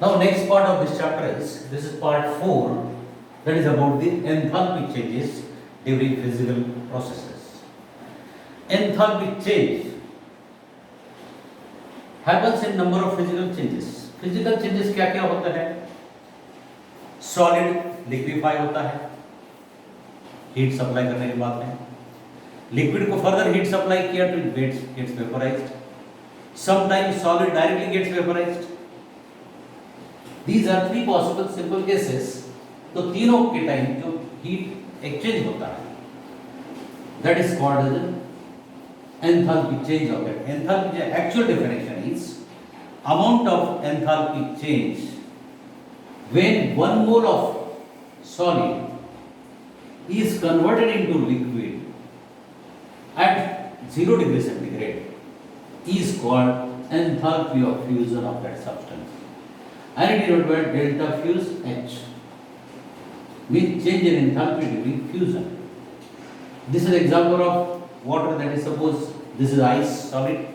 Now next part of this chapter is, this is part 4, that is about the enthalpy changes during physical processes. Enthalpy change happens in number of physical changes. Physical changes क्या क्या होता है? Solid liquefy होता है heat supply करने के बाद में, लिक्विड को फर्दर हीट सप्लाई किया तो it gets vaporised, sometimes solid directly gets vaporised. These are three possible simple cases. तो तीनों के टाइम जो हीट एक्सचेंज होता है, that is called as enthalpy change of it. Enthalpy, actual definition is amount of enthalpy change when 1 mole of solid is converted into liquid at 0 degree centigrade is called enthalpy of fusion of that substance. And it is denoted by delta fuse H, means change in enthalpy during fusion. This is an example of water, that is, suppose this is ice solid,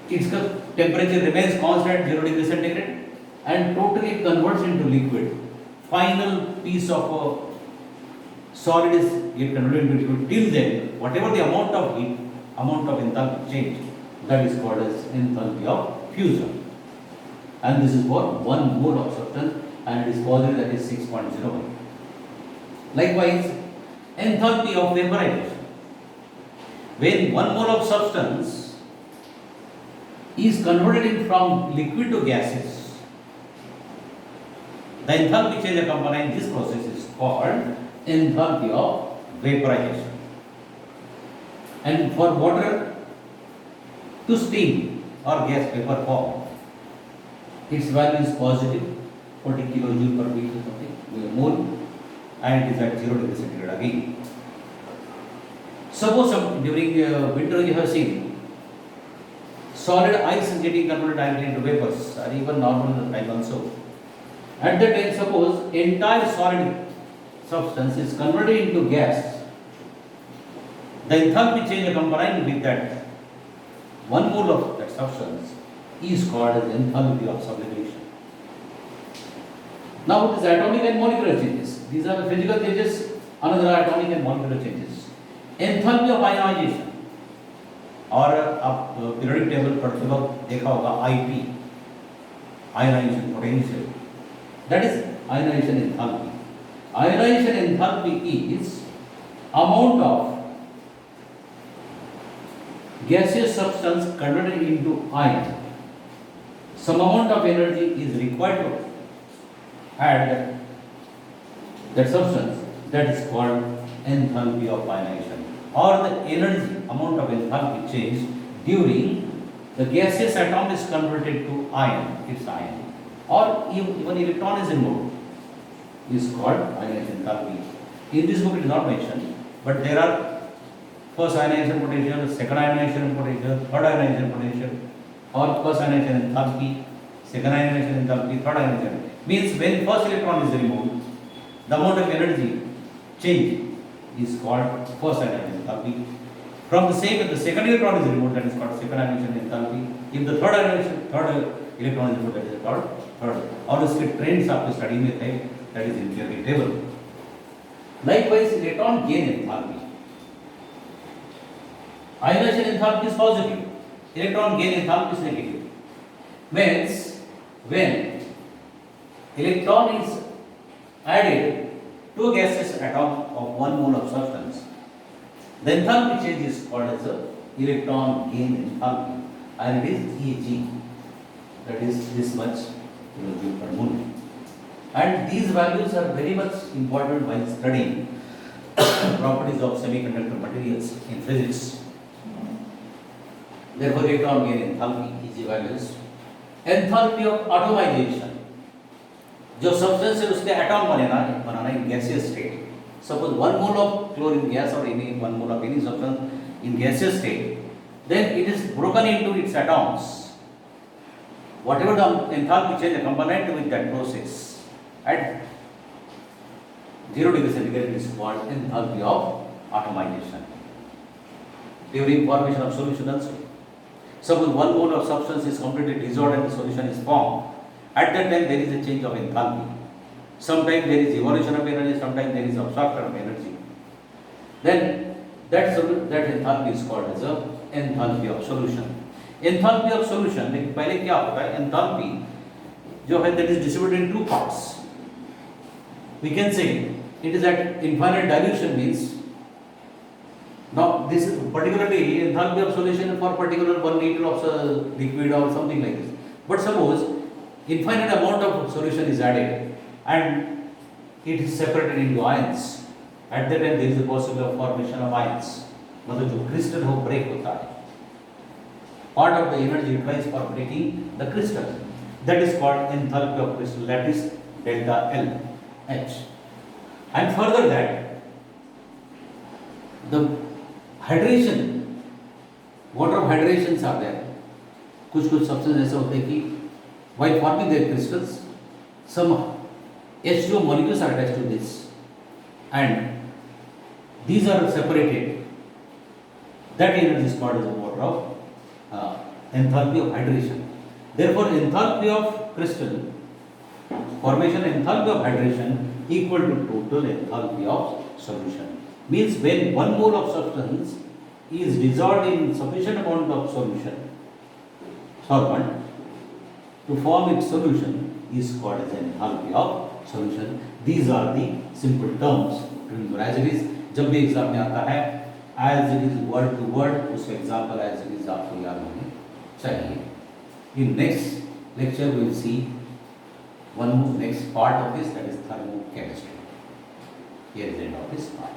its temperature remains constant 0 degree centigrade and totally converts into liquid. Final piece of solid is get converted into liquid. Till then, whatever the amount of heat, amount of enthalpy change, that is called as enthalpy of fusion. And this is for 1 mole of substance, and it is positive, that is 6.01. Likewise, enthalpy of vaporization. When 1 mole of substance is converted from liquid to gases, the enthalpy change accompanying this process is called enthalpy of vaporization. And for water to steam or gas vapor form, its value is positive, 40 kilojoule per meter something, mole, and it is at 0 degree centigrade again. Suppose during winter you have seen solid ice is getting converted directly into vapors, or even normal time also. At that time, suppose entire solid substance is converted into gas, the enthalpy change accompanying with that 1 mole of that substance is called as enthalpy of sublimation. Now it is atomic and molecular changes. These are the physical changes, another are atomic and molecular changes. Enthalpy of ionization, और आप periodic table पढ़ते वक्त देखा होगा IP, ionization potential, that is ionization enthalpy. Ionization enthalpy is amount of gaseous substance converted into ion. Some amount of energy is required to add that substance, that is called enthalpy of ionization, or the energy amount of enthalpy change during the gaseous atom is converted to ion, its ion, or even electron is involved, is called ionization enthalpy. In this book it is not mentioned, but there are first ionization potential, second ionization potential, third ionization potential, or first ionization enthalpy, second ionization enthalpy, third ionization. Means when first electron is removed, the amount of energy change is called first ionization enthalpy. From the same, if the second electron is removed, that is called second ionization enthalpy. If the third electron is removed, that is called third. और इसके trends आपको study में थे, that is in periodic table. Likewise, electron gain enthalpy. Ionization enthalpy is positive, electron gain enthalpy is negative. Means when electron is added to a gaseous atom of 1 mole of substance, the enthalpy change is called as a electron gain enthalpy, and it is Eg, that is this much kilojoule per mole. And these values are very much important while studying properties of semiconductor materials in physics. Therefore, electron gain enthalpy, Eg values. Enthalpy of atomization, जो substance है उसके atom banana in gaseous state. Suppose 1 mole of chlorine gas or any 1 mole of any substance in gaseous state, then it is broken into its atoms. Whatever the enthalpy change accompanied with that process at 0 degree centigrade is called enthalpy of atomization. During formation of solution also. Suppose 1 mole of substance is completely dissolved and the solution is formed. At that time there is a change of enthalpy. Sometimes there is evolution of energy, sometimes there is absorption of energy. Then that enthalpy is called as a enthalpy of solution. Enthalpy of solution, लेकिन पहले क्या होता है, enthalpy जो है that is distributed in two parts. We can say it is at infinite dilution means, now this is particularly enthalpy of solution for particular 1 liter of liquid or something like this. But suppose infinite amount of solution is added and it is separated into ions. At that time there is a possibility of formation of ions. मतलब जो crystal हो break होता है. Part of the energy utilized for breaking the crystal, that is called enthalpy of crystal, that is delta L H. And further that the hydration, water of hydrations are there. कुछ substances ऐसे होते हैं कि while forming their crystals, some H2 molecules are attached to this, and these are separated. That energy is called as a water of enthalpy of hydration. Therefore, enthalpy of crystal formation, enthalpy of hydration equal to total enthalpy of solution. Means when 1 mole of substance is dissolved in sufficient amount of solution, solvent, to form its solution is called as enthalpy of solution. These are the simple terms. Remember, as it is, जब भी exam में आता है, as it is word to word, उस example as it is आपको याद होने चाहिए. In next lecture we will see one next part of this, that is thermochemistry. Here is the end of this part.